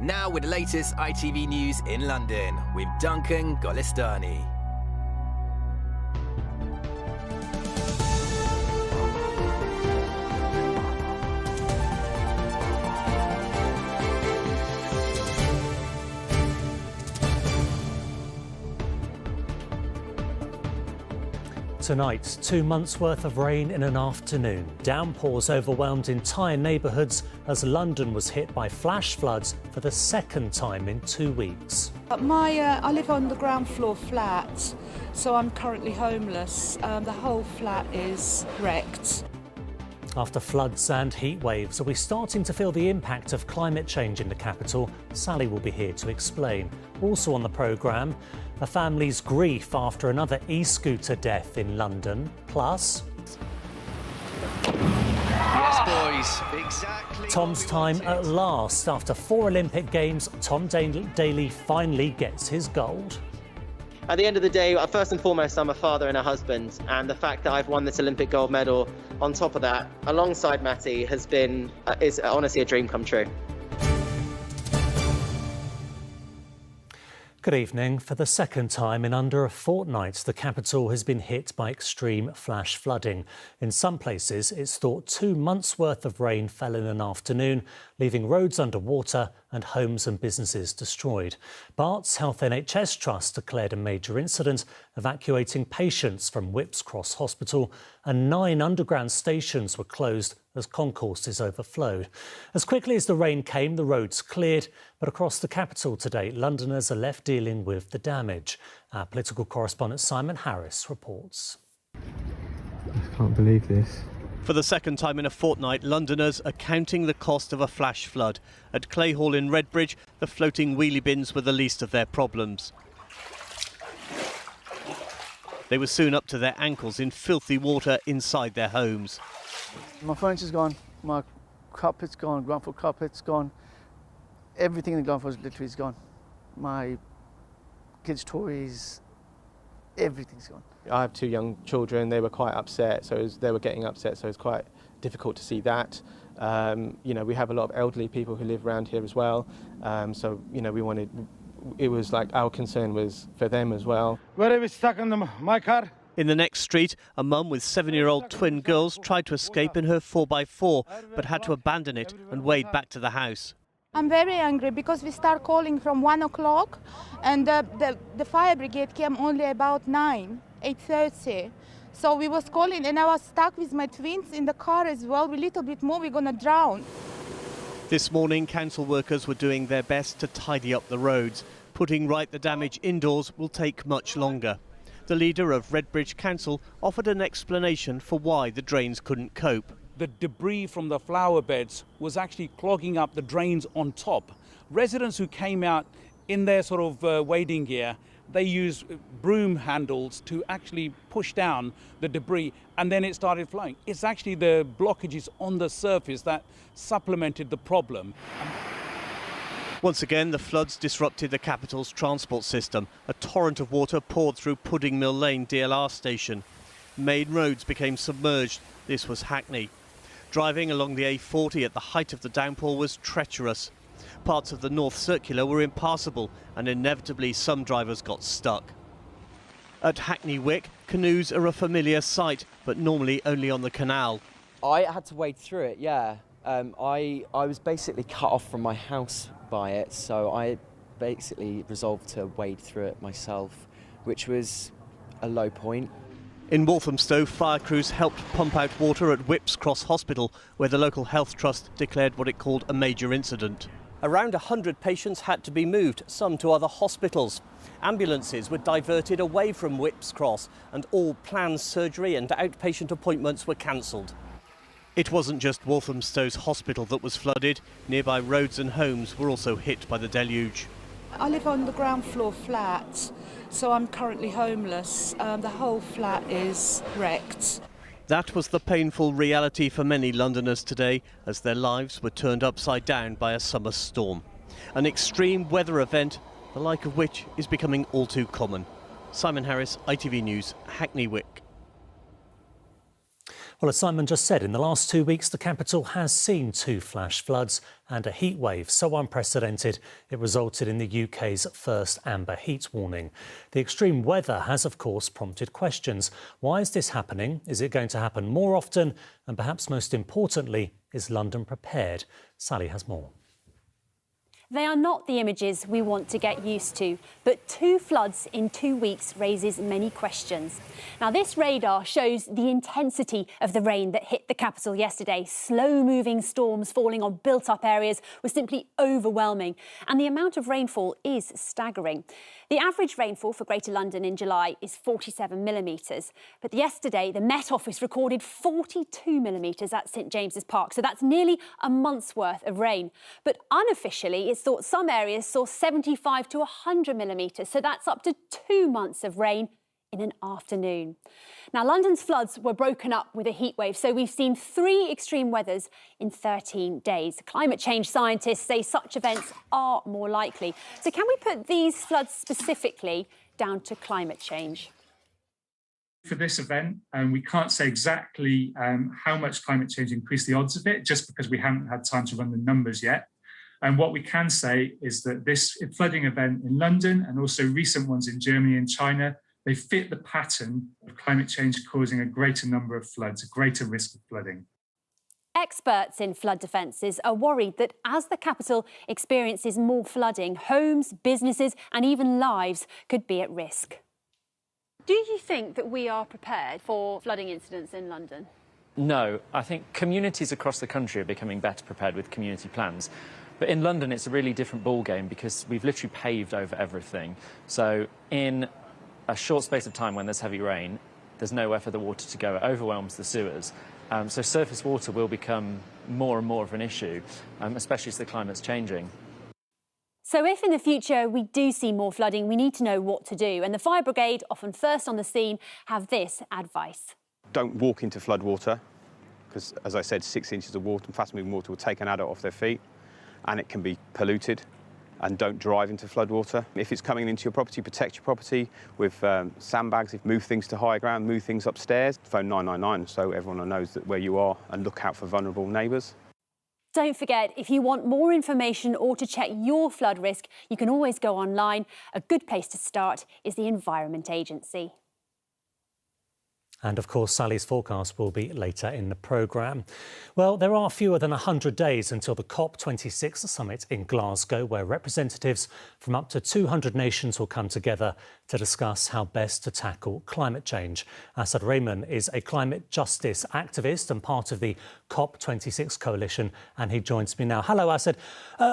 Now with the latest ITV News in London with Duncan, Golestani. Tonight, 2 months' worth of rain in an afternoon. Downpours overwhelmed entire neighbourhoods as London was hit by flash floods for the second time in 2 weeks. I live on the ground floor flat, so I'm currently homeless. The whole flat is wrecked. After floods and heat waves, are we starting to feel the impact of climate change in the capital? Sally will be here to explain. Also on the programme, a family's grief after another e-scooter death in London. Plus, yes, boys, exactly. Tom's time at last. After 4 Olympic Games, Tom Daley finally gets his gold. At the end of the day, first and foremost, I'm a father and a husband, and the fact that I've won this Olympic gold medal on top of that, alongside Matty, is honestly a dream come true. Good evening. For the second time in under a fortnight, the capital has been hit by extreme flash flooding. In some places, it's thought 2 months' worth of rain fell in an afternoon, leaving roads underwater and homes and businesses destroyed. Bart's Health NHS Trust declared a major incident, evacuating patients from Whipps Cross Hospital, and 9 underground stations were closed as concourses overflowed. As quickly as the rain came, the roads cleared, but across the capital today, Londoners are left dealing with the damage. Our political correspondent Simon Harris reports. I can't believe this. For the second time in a fortnight, Londoners are counting the cost of a flash flood. At Clay Hall in Redbridge, the floating wheelie bins were the least of their problems. They were soon up to their ankles in filthy water inside their homes. My furniture's gone, my carpet's gone, ground floor carpet's gone. Everything in the ground floor is literally gone. My kids' toys, everything's gone. I have 2 young children. They were quite upset, they were getting upset, so it's quite difficult to see that. We have a lot of elderly people who live around here as well, it was like our concern was for them as well. Where are we stuck in my car? In the next street, a mum with 7-year-old twin girls tried to escape in her 4x4, but had to abandon it and wade back to the house. I'm very angry because we start calling from 1 o'clock and the fire brigade came only about 8:30. So we was calling and I was stuck with my twins in the car as well. A little bit more, we're going to drown. This morning, council workers were doing their best to tidy up the roads. Putting right the damage indoors will take much longer. The leader of Redbridge Council offered an explanation for why the drains couldn't cope. The debris from the flower beds was actually clogging up the drains on top. Residents who came out in their sort of wading gear, they used broom handles to actually push down the debris, and then it started flowing. It's actually the blockages on the surface that supplemented the problem. Once again, the floods disrupted the capital's transport system. A torrent of water poured through Pudding Mill Lane DLR station. Main roads became submerged. This was Hackney. Driving along the A40 at the height of the downpour was treacherous. Parts of the North Circular were impassable, and inevitably some drivers got stuck. At Hackney Wick, canoes are a familiar sight, but normally only on the canal. I had to wade through it, yeah. I was basically cut off from my house by it, so I basically resolved to wade through it myself, which was a low point. In Walthamstow, fire crews helped pump out water at Whipps Cross Hospital, where the local health trust declared what it called a major incident. Around 100 patients had to be moved, some to other hospitals. Ambulances were diverted away from Whipps Cross, and all planned surgery and outpatient appointments were cancelled. It wasn't just Walthamstow's hospital that was flooded. Nearby roads and homes were also hit by the deluge. I live on the ground floor flat, so I'm currently homeless. The whole flat is wrecked. That was the painful reality for many Londoners today, as their lives were turned upside down by a summer storm. An extreme weather event, the like of which is becoming all too common. Simon Harris, ITV News, Hackney Wick. Well, as Simon just said, in the last 2 weeks, the capital has seen 2 flash floods and a heat wave so unprecedented it resulted in the UK's first amber heat warning. The extreme weather has, of course, prompted questions. Why is this happening? Is it going to happen more often? And perhaps most importantly, is London prepared? Sally has more. They are not the images we want to get used to, but 2 floods in 2 weeks raises many questions. Now, this radar shows the intensity of the rain that hit the capital yesterday. Slow-moving storms falling on built-up areas was simply overwhelming, and the amount of rainfall is staggering. The average rainfall for Greater London in July is 47 millimetres, but yesterday the Met Office recorded 42 millimetres at St James's Park, so that's nearly a month's worth of rain. But unofficially, it's thought some areas saw 75 to 100 millimetres, so that's up to 2 months of rain in an afternoon. Now, London's floods were broken up with a heat wave, so we've seen 3 extreme weathers in 13 days. Climate change scientists say such events are more likely. So can we put these floods specifically down to climate change? For this event, we can't say exactly how much climate change increased the odds of it, just because we haven't had time to run the numbers yet. And what we can say is that this flooding event in London and also recent ones in Germany and China, they fit the pattern of climate change causing a greater number of floods, a greater risk of flooding. Experts in flood defences are worried that as the capital experiences more flooding, homes, businesses and even lives could be at risk. Do you think that we are prepared for flooding incidents in London? No, I think communities across the country are becoming better prepared with community plans. But in London, it's a really different ballgame because we've literally paved over everything. So in a short space of time when there's heavy rain, there's nowhere for the water to go. It overwhelms the sewers. So surface water will become more and more of an issue, especially as the climate's changing. So if in the future we do see more flooding, we need to know what to do. And the fire brigade, often first on the scene, have this advice. Don't walk into flood water because, as I said, 6 inches of water, fast-moving water will take an adult off their feet and it can be polluted. And don't drive into floodwater. If it's coming into your property, protect your property with sandbags. Move things to higher ground, move things upstairs. Phone 999 so everyone knows that where you are and look out for vulnerable neighbours. Don't forget, if you want more information or to check your flood risk, you can always go online. A good place to start is the Environment Agency. And of course, Sally's forecast will be later in the programme. Well, there are fewer than 100 days until the COP26 summit in Glasgow, where representatives from up to 200 nations will come together to discuss how best to tackle climate change. Asad Rehman is a climate justice activist and part of the COP26 coalition, and he joins me now. Hello, Asad.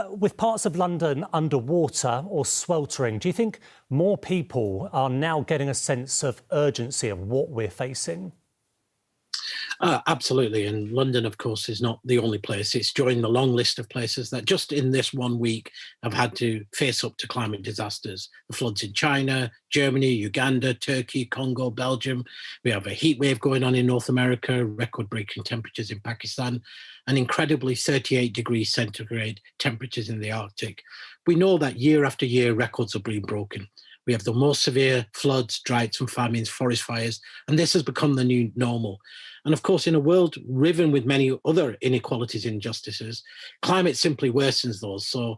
With parts of London underwater or sweltering, do you think more people are now getting a sense of urgency of what we're facing? Absolutely. And London, of course, is not the only place. It's joined the long list of places that just in this 1 week have had to face up to climate disasters. The floods in China, Germany, Uganda, Turkey, Congo, Belgium. We have a heat wave going on in North America, record-breaking temperatures in Pakistan, and incredibly 38 degrees centigrade temperatures in the Arctic. We know that year after year, records are being broken. We have the most severe floods, droughts and famines, forest fires, and this has become the new normal. And of course, in a world riven with many other inequalities and injustices, climate simply worsens those. So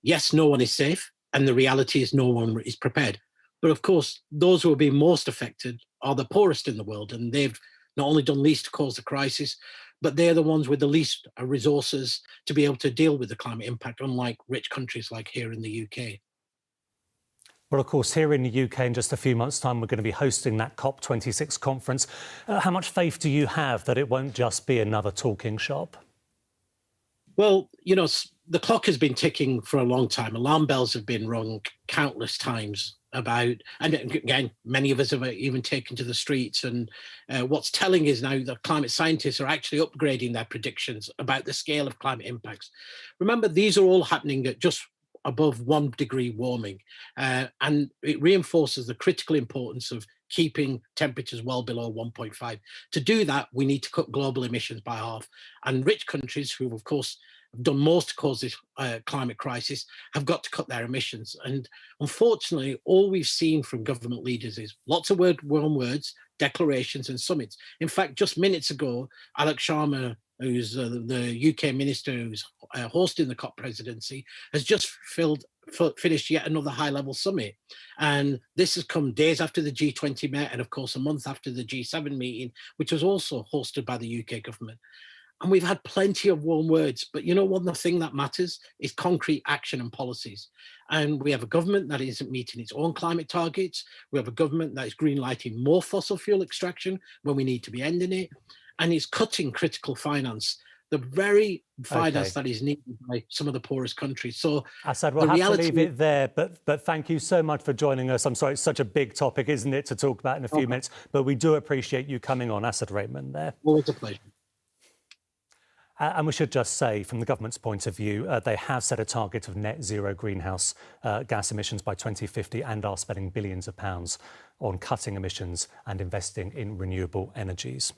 yes, no one is safe, and the reality is no one is prepared. But of course, those who will be most affected are the poorest in the world, and they've not only done least to cause the crisis, but they're the ones with the least resources to be able to deal with the climate impact, unlike rich countries like here in the UK. Well, of course, here in the UK in just a few months' time, we're going to be hosting that COP26 conference. How much faith do you have that it won't just be another talking shop? Well, you know, the clock has been ticking for a long time. Alarm bells have been rung countless times about, and again, many of us have even taken to the streets. And what's telling is now that climate scientists are actually upgrading their predictions about the scale of climate impacts. Remember, these are all happening at just above 1 degree warming. And it reinforces the critical importance of keeping temperatures well below 1.5. To do that, we need to cut global emissions by half. And rich countries who, of course, have done most to cause this climate crisis, have got to cut their emissions. And unfortunately, all we've seen from government leaders is lots of warm words, declarations and summits. In fact, just minutes ago, Alex Sharma, who's the UK minister who's hosting the COP presidency, has just finished yet another high-level summit. And this has come days after the G20 met, and of course a month after the G7 meeting, which was also hosted by the UK government. And we've had plenty of warm words, but you know what, the thing that matters is concrete action and policies. And we have a government that isn't meeting its own climate targets. We have a government that is greenlighting more fossil fuel extraction when we need to be ending it. And is cutting critical finance, the very finance that is needed by some of the poorest countries. So Assad, we'll have to leave it there, but thank you so much for joining us. I'm sorry, it's such a big topic, isn't it, to talk about in a few minutes, but we do appreciate you coming on, Assad Raymond there. Always a pleasure. And we should just say, from the government's point of view, they have set a target of net zero greenhouse gas emissions by 2050 and are spending billions of pounds on cutting emissions and investing in renewable energies.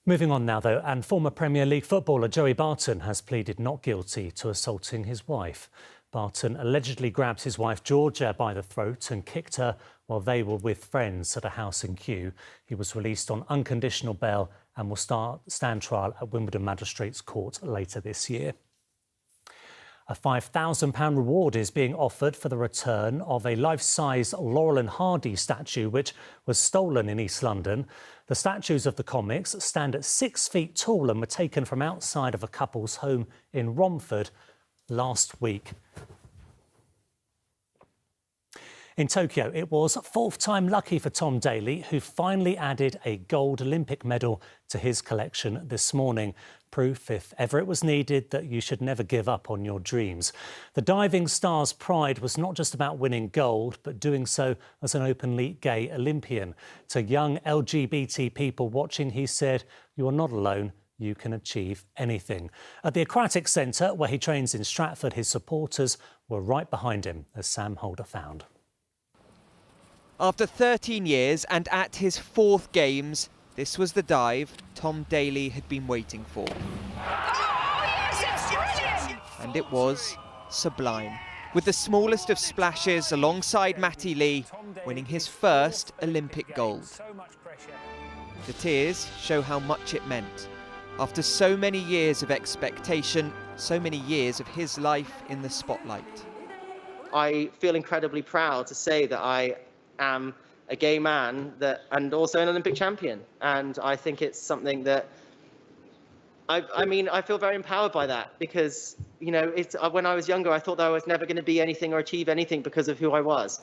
Moving on now, though, and former Premier League footballer Joey Barton has pleaded not guilty to assaulting his wife. Barton allegedly grabbed his wife Georgia by the throat and kicked her while they were with friends at a house in Kew. He was released on unconditional bail and will stand trial at Wimbledon Magistrates Court later this year. A £5,000 reward is being offered for the return of a life-size Laurel and Hardy statue which was stolen in East London. The statues of the comics stand at 6 feet tall and were taken from outside of a couple's home in Mumford last week. In Tokyo, it was fourth time lucky for Tom Daley, who finally added a gold Olympic medal to his collection this morning. Proof, if ever it was needed, that you should never give up on your dreams. The diving star's pride was not just about winning gold, but doing so as an openly gay Olympian. To young LGBT people watching, he said, "You are not alone. You can achieve anything." At the Aquatic Centre, where he trains in Stratford, his supporters were right behind him, as Sam Holder found. After 13 years and at his fourth Games, this was the dive Tom Daley had been waiting for. And it was sublime, with the smallest of splashes alongside Matty Lee, winning his first Olympic gold. The tears show how much it meant. After so many years of expectation, so many years of his life in the spotlight. I feel incredibly proud to say that I am a gay man and also an Olympic champion, and I think it's something that I feel very empowered by that, because when I was younger I thought that I was never going to be anything or achieve anything because of who I was.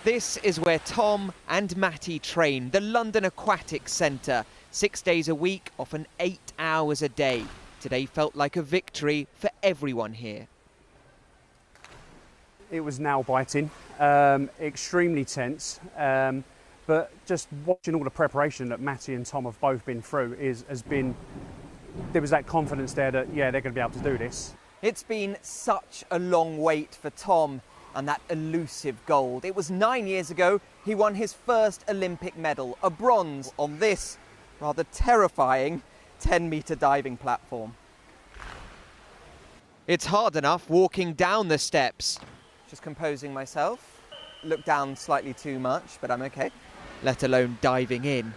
This is where Tom and Matty train, the London Aquatic Centre, 6 days a week, often 8 hours a day. Today felt like a victory for everyone here. It was nail-biting, extremely tense, but just watching all the preparation that Matty and Tom have both been through there was that confidence there that, yeah, they're going to be able to do this. It's been such a long wait for Tom and that elusive gold. It was 9 years ago he won his first Olympic medal, a bronze on this rather terrifying 10-metre diving platform. It's hard enough walking down the steps. Just composing myself. Look down slightly too much, but I'm okay. Let alone diving in.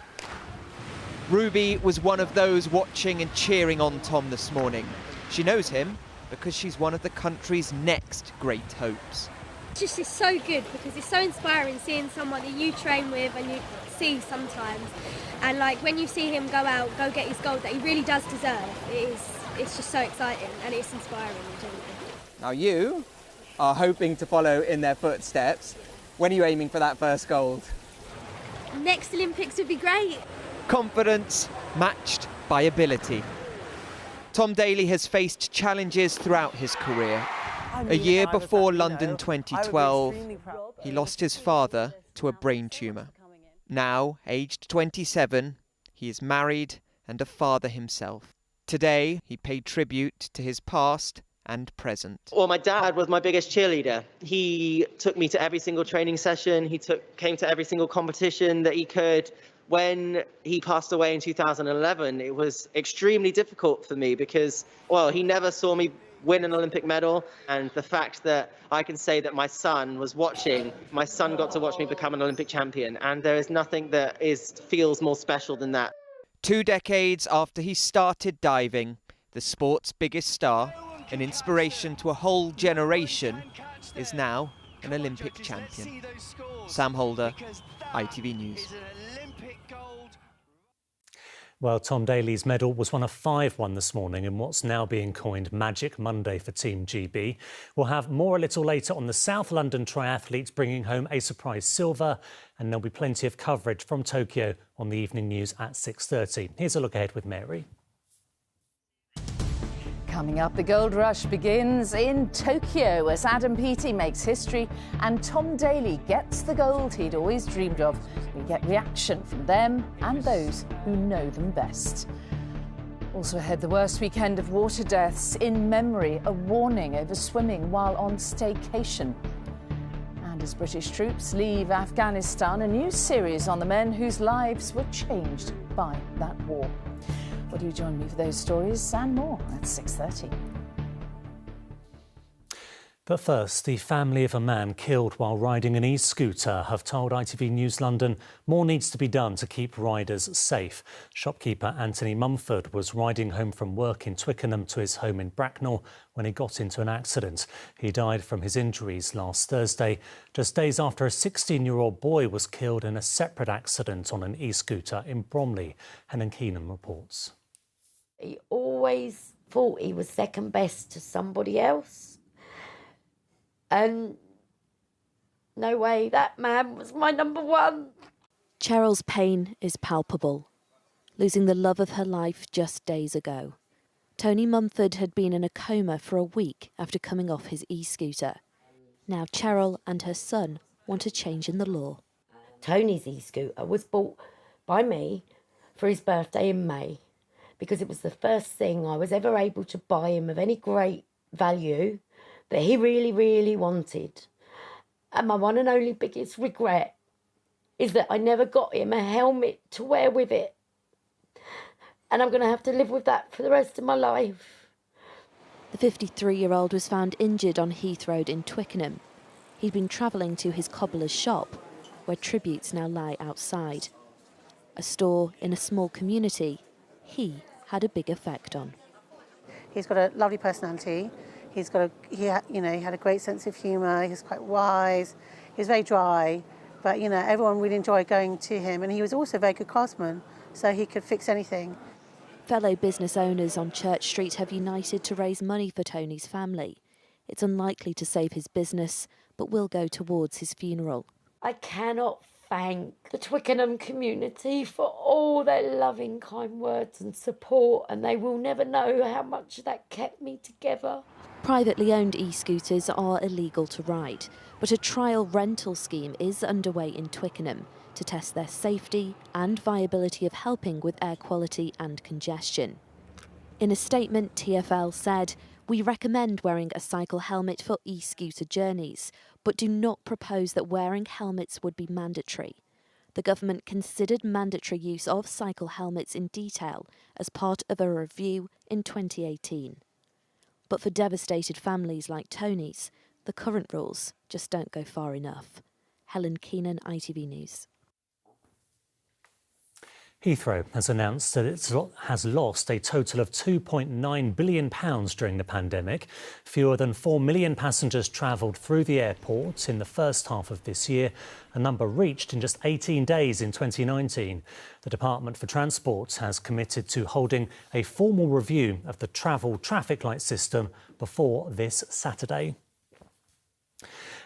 Ruby was one of those watching and cheering on Tom this morning. She knows him because she's one of the country's next great hopes. It's just so good because it's so inspiring seeing someone that you train with and you see sometimes. And like when you see him go get his gold that he really does deserve, it's just so exciting and it's inspiring. Now you are hoping to follow in their footsteps. When are you aiming for that first gold? Next Olympics would be great. Confidence matched by ability. Tom Daley has faced challenges throughout his career. A year before London 2012, he lost his father to a brain tumour. Now, aged 27, he is married and a father himself. Today, he paid tribute to his past and present. Well, my dad was my biggest cheerleader. He took me to every single training session. He came to every single competition that he could. When he passed away in 2011, it was extremely difficult for me because, well, he never saw me win an Olympic medal, and the fact that I can say that my son was watching, my son got to watch me become an Olympic champion, and there is nothing that feels more special than that. 2 decades after he started diving, the sport's biggest star, an inspiration to a whole generation, is now an Olympic champion. Sam Holder, ITV News. Well, Tom Daley's medal was one of 5 won this morning in what's now being coined Magic Monday for Team GB. We'll have more a little later on the South London triathletes bringing home a surprise silver, and there'll be plenty of coverage from Tokyo on the evening news at 6:30. Here's a look ahead with Mary. Coming up, the gold rush begins in Tokyo as Adam Peaty makes history and Tom Daley gets the gold he'd always dreamed of. We get reaction from them and those who know them best. Also ahead, the worst weekend of water deaths in memory, a warning over swimming while on staycation. And as British troops leave Afghanistan, a new series on the men whose lives were changed by that war. Will you join me for those stories and more at 6:30? But first, the family of a man killed while riding an e-scooter have told ITV News London more needs to be done to keep riders safe. Shopkeeper Anthony Mumford was riding home from work in Twickenham to his home in Bracknell when he got into an accident. He died from his injuries last Thursday, just days after a 16-year-old boy was killed in a separate accident on an e-scooter in Bromley. Helen Keenan reports. He always thought he was second best to somebody else. And no way, that man was my number one. Cheryl's pain is palpable, losing the love of her life just days ago. Tony Mumford had been in a coma for a week after coming off his e-scooter. Now Cheryl and her son want a change in the law. Tony's e-scooter was bought by me for his birthday in May, because it was the first thing I was ever able to buy him of any great value that he really, really wanted. And my one and only biggest regret is that I never got him a helmet to wear with it. And I'm going to have to live with that for the rest of my life. The 53-year-old was found injured on Heathrow in Twickenham. He'd been travelling to his cobbler's shop, where tributes now lie outside. A store in a small community he had a big effect on. He's got a lovely personality. He had a great sense of humour. He was quite wise. He was very dry, but everyone really enjoyed going to him. And he was also a very good craftsman, so he could fix anything. Fellow business owners on Church Street have united to raise money for Tony's family. It's unlikely to save his business, but will go towards his funeral. I cannot thank the Twickenham community for all their loving, kind words and support, and they will never know how much that kept me together. Privately owned e-scooters are illegal to ride, but a trial rental scheme is underway in Twickenham to test their safety and viability of helping with air quality and congestion. In a statement, TfL said, "We recommend wearing a cycle helmet for e-scooter journeys, but do not propose that wearing helmets would be mandatory." The government considered mandatory use of cycle helmets in detail as part of a review in 2018. But for devastated families like Tony's, the current rules just don't go far enough. Helen Keenan, ITV News. Heathrow has announced that it has lost a total of £2.9 billion during the pandemic. Fewer than 4 million passengers travelled through the airport in the first half of this year, a number reached in just 18 days in 2019. The Department for Transport has committed to holding a formal review of the travel traffic light system before this Saturday.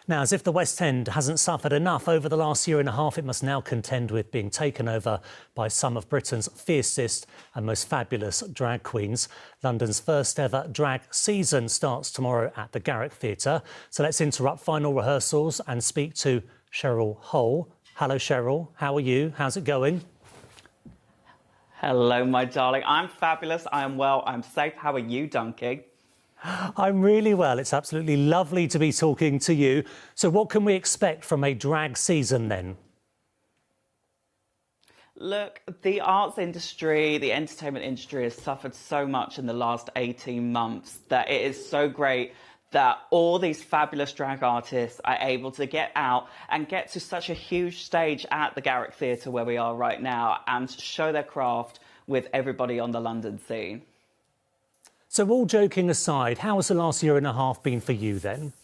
Now, as if the West End hasn't suffered enough over the last year and a half, it must now contend with being taken over by some of Britain's fiercest and most fabulous drag queens. London's first ever drag season starts tomorrow at the Garrick Theatre. So let's interrupt final rehearsals and speak to Cheryl Hole. Hello, Cheryl. How are you? How's it going? Hello, my darling. I'm fabulous. I am well. I'm safe. How are you, Duncan? I'm really well. It's absolutely lovely to be talking to you. So what can we expect from a drag season then? Look, the arts industry, the entertainment industry has suffered so much in the last 18 months that it is so great that all these fabulous drag artists are able to get out and get to such a huge stage at the Garrick Theatre where we are right now and show their craft with everybody on the London scene. So all joking aside, how has the last year and a half been for you then?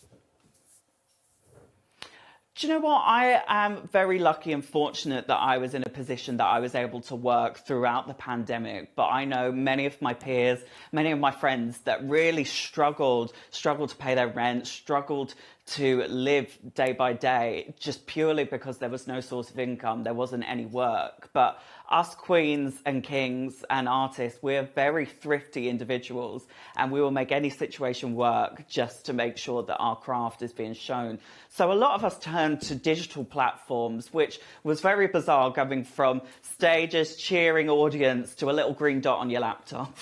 Do you know what? I am very lucky and fortunate that I was in a position that I was able to work throughout the pandemic. But I know many of my peers, many of my friends that really struggled to pay their rent, struggled to live day by day, just purely because there was no source of income, there wasn't any work. But us queens and kings and artists, we're very thrifty individuals, and we will make any situation work just to make sure that our craft is being shown. So a lot of us turned to digital platforms, which was very bizarre, going from stages, cheering audience to a little green dot on your laptop.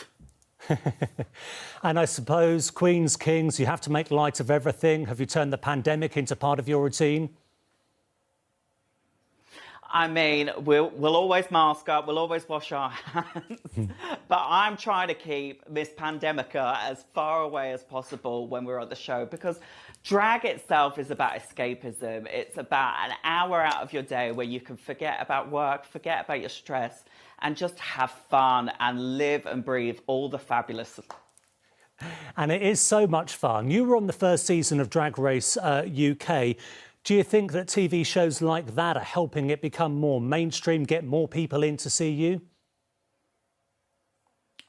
And I suppose, queens, kings, you have to make light of everything. Have you turned the pandemic into part of your routine? I mean, we'll always mask up, we'll always wash our hands, but I'm trying to keep Miss Pandemica as far away as possible when we're at the show, because drag itself is about escapism. It's about an hour out of your day where you can forget about work, forget about your stress, and just have fun and live and breathe all the fabulous. And it is so much fun. You were on the first season of Drag Race UK. Do you think that TV shows like that are helping it become more mainstream, get more people in to see you?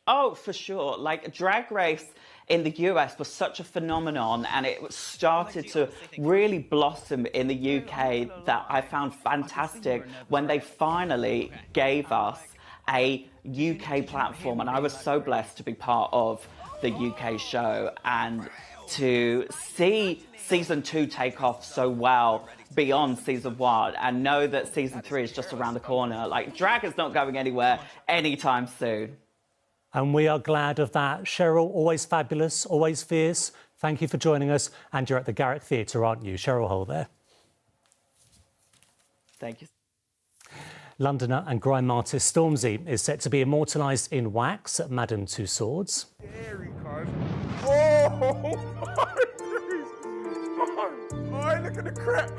Oh, for sure. Like, Drag Race in the US was such a phenomenon, and it started to really blossom in the UK, that I found fantastic when they finally gave us a UK platform. And I was so blessed to be part of the UK show and to see season 2 take off so well beyond season 1, and know that season 3 is just around the corner. Like, drag is not going anywhere anytime soon. And we are glad of that. Cheryl, always fabulous, always fierce. Thank you for joining us. And you're at the Garrick Theatre, aren't you? Cheryl Hole there. Thank you. Londoner and grime artist Stormzy is set to be immortalised in wax at Madame Tussauds. Oh, my, look at the crap.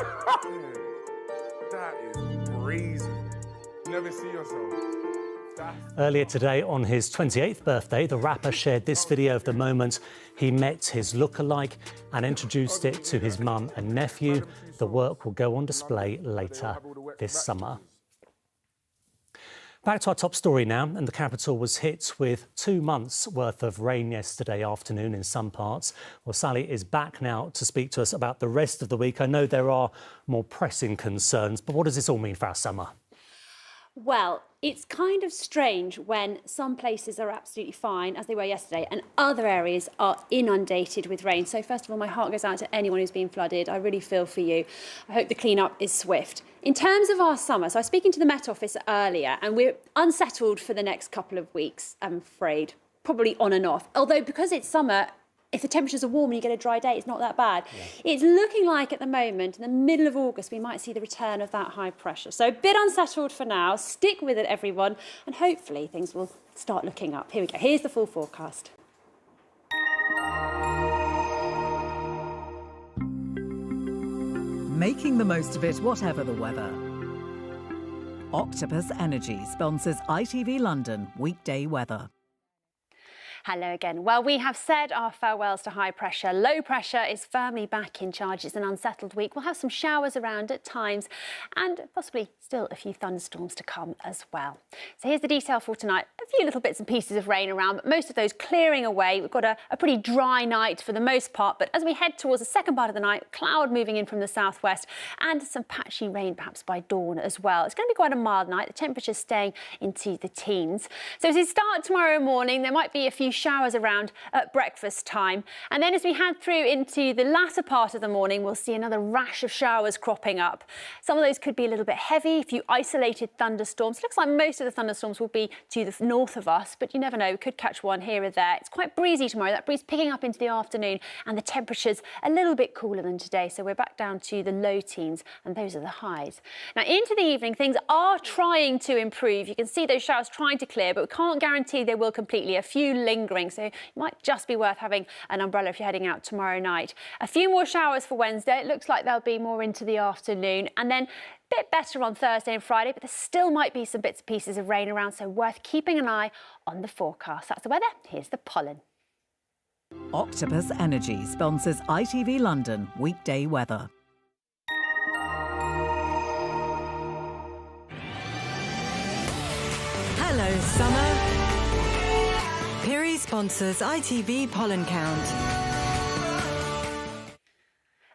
That is crazy. Never see yourself. Earlier today, on his 28th birthday, the rapper shared this video of the moment he met his lookalike and introduced it to his mum and nephew. The work will go on display later this summer. Back to our top story now, and the capital was hit with 2 months' worth of rain yesterday afternoon in some parts. Well, Sally is back now to speak to us about the rest of the week. I know there are more pressing concerns, but what does this all mean for our summer? Well, it's kind of strange when some places are absolutely fine, as they were yesterday, and other areas are inundated with rain. So first of all, my heart goes out to anyone who's been flooded. I really feel for you. I hope the clean-up is swift. In terms of our summer, so I was speaking to the Met Office earlier, and we're unsettled for the next couple of weeks, I'm afraid, probably on and off. Although because it's summer, if the temperatures are warm and you get a dry day, it's not that bad. Yeah. It's looking like at the moment, in the middle of August, we might see the return of that high pressure. So a bit unsettled for now. Stick with it, everyone, and hopefully things will start looking up. Here we go. Here's the full forecast. Making the most of it, whatever the weather. Octopus Energy sponsors ITV London weekday weather. Hello again. Well, we have said our farewells to high pressure. Low pressure is firmly back in charge. It's an unsettled week. We'll have some showers around at times and possibly still a few thunderstorms to come as well. So here's the detail for tonight. A few little bits and pieces of rain around, but most of those clearing away. We've got a pretty dry night for the most part, but as we head towards the second part of the night, cloud moving in from the southwest and some patchy rain perhaps by dawn as well. It's going to be quite a mild night. The temperature's staying into the teens. So as we start tomorrow morning, there might be a few showers around at breakfast time. And then as we head through into the latter part of the morning, we'll see another rash of showers cropping up. Some of those could be a little bit heavy, a few isolated thunderstorms. It looks like most of the thunderstorms will be to the north of us, but you never know, we could catch one here or there. It's quite breezy tomorrow, that breeze picking up into the afternoon, and the temperatures a little bit cooler than today, so we're back down to the low teens, and those are the highs. Now into the evening, things are trying to improve. You can see those showers trying to clear, but we can't guarantee they will completely. A few lingering, so it might just be worth having an umbrella if you're heading out tomorrow night. A few more showers for Wednesday. It looks like they'll be more into the afternoon, and then a bit better on Thursday and Friday, but there still might be some bits and pieces of rain around, so worth keeping an eye on the forecast. That's the weather. Here's the pollen. Octopus Energy sponsors ITV London weekday weather. Hello, summer. Piri sponsors ITV Pollen Count.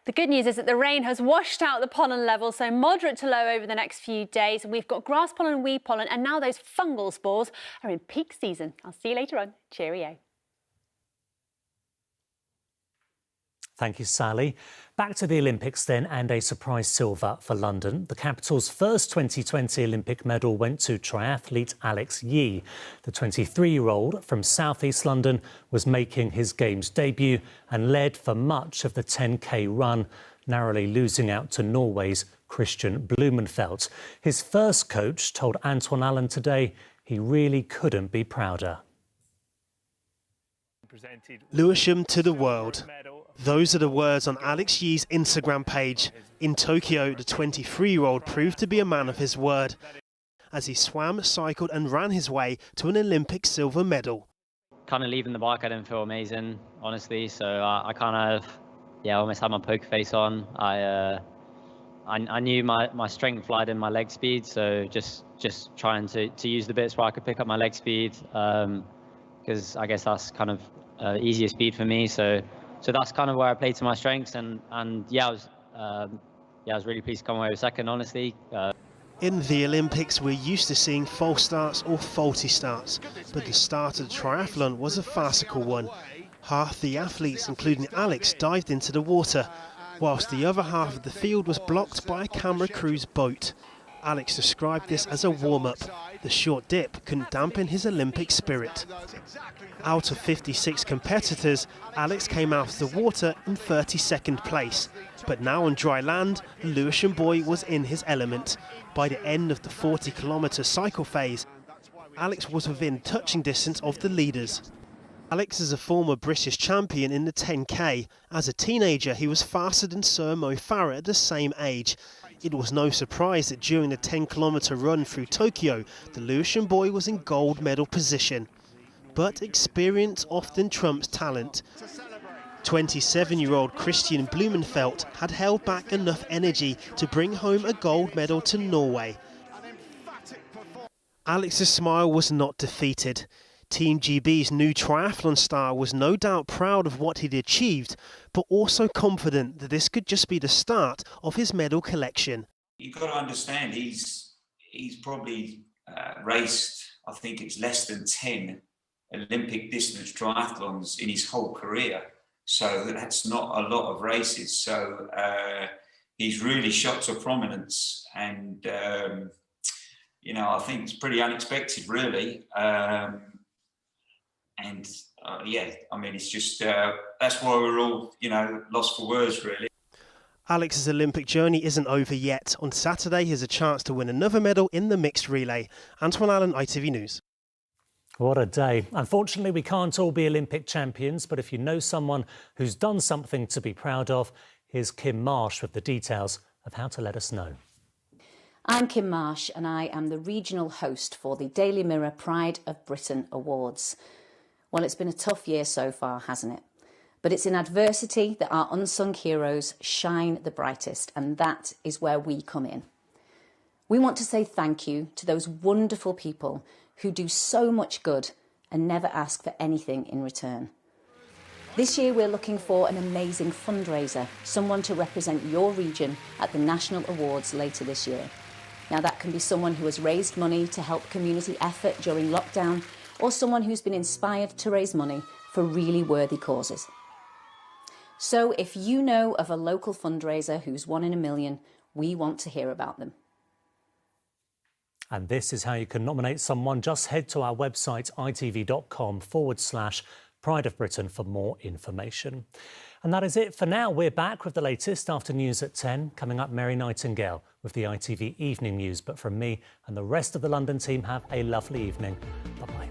The good news is that the rain has washed out the pollen levels, so moderate to low over the next few days. And we've got grass pollen, weed pollen, and now those fungal spores are in peak season. I'll see you later on. Cheerio. Thank you, Sally. Back to the Olympics then, and a surprise silver for London. The capital's first 2020 Olympic medal went to triathlete Alex Yee. The 23-year-old from South East London was making his Games debut and led for much of the 10K run, narrowly losing out to Norway's Christian Blumenfeldt. His first coach told Antoine Allen today he really couldn't be prouder. Lewisham to the world. Those are the words on Alex Yee's Instagram page. In Tokyo, the 23-year-old proved to be a man of his word as he swam, cycled and ran his way to an Olympic silver medal. Kind of leaving the bike, I didn't feel amazing, honestly. So I kind of, almost had my poker face on. I knew my strength lied in my leg speed, so just trying to use the bits where I could pick up my leg speed, because I guess that's kind of easier speed for me. So that's kind of where I played to my strengths, and I was really pleased to come away with second, honestly. In the Olympics, we're used to seeing false starts or faulty starts, but the start of the triathlon was a farcical one. Half the athletes, including Alex, dived into the water, whilst the other half of the field was blocked by a camera crew's boat. Alex described this as a warm-up. The short dip couldn't dampen his Olympic spirit. Out of 56 competitors, Alex came out of the water in 32nd place. But now on dry land, the Lewisham boy was in his element. By the end of the 40-kilometre cycle phase, Alex was within touching distance of the leaders. Alex is a former British champion in the 10K. As a teenager, he was faster than Sir Mo Farah at the same age. It was no surprise that during the 10-kilometre run through Tokyo, the Lewisham boy was in gold medal position. But experience often trumps talent. 27-year-old Christian Blumenfeldt had held back enough energy to bring home a gold medal to Norway. Alex's smile was not defeated. Team GB's new triathlon star was no doubt proud of what he'd achieved, but also confident that this could just be the start of his medal collection. You've got to understand, he's probably raced, I think it's less than 10 Olympic distance triathlons in his whole career. So that's not a lot of races. So he's really shot to prominence, and I think it's pretty unexpected, really. It's just that's why we're all, lost for words, really. Alex's Olympic journey isn't over yet. On Saturday, he has a chance to win another medal in the mixed relay. Antoine Allen, ITV News. What a day. Unfortunately, we can't all be Olympic champions, but if you know someone who's done something to be proud of, here's Kim Marsh with the details of how to let us know. I'm Kim Marsh, and I am the regional host for the Daily Mirror Pride of Britain Awards. Well, it's been a tough year so far, hasn't it? But it's in adversity that our unsung heroes shine the brightest, and that is where we come in. We want to say thank you to those wonderful people who do so much good and never ask for anything in return. This year we're looking for an amazing fundraiser, someone to represent your region at the National Awards later this year. Now that can be someone who has raised money to help community effort during lockdown, or someone who's been inspired to raise money for really worthy causes. So if you know of a local fundraiser who's 1 in a million, we want to hear about them. And this is how you can nominate someone. Just head to our website, itv.com/Pride of Britain for more information. And that is it for now. We're back with the latest after news at 10. Coming up, Mary Nightingale with the ITV Evening News. But from me and the rest of the London team, have a lovely evening. Bye-bye.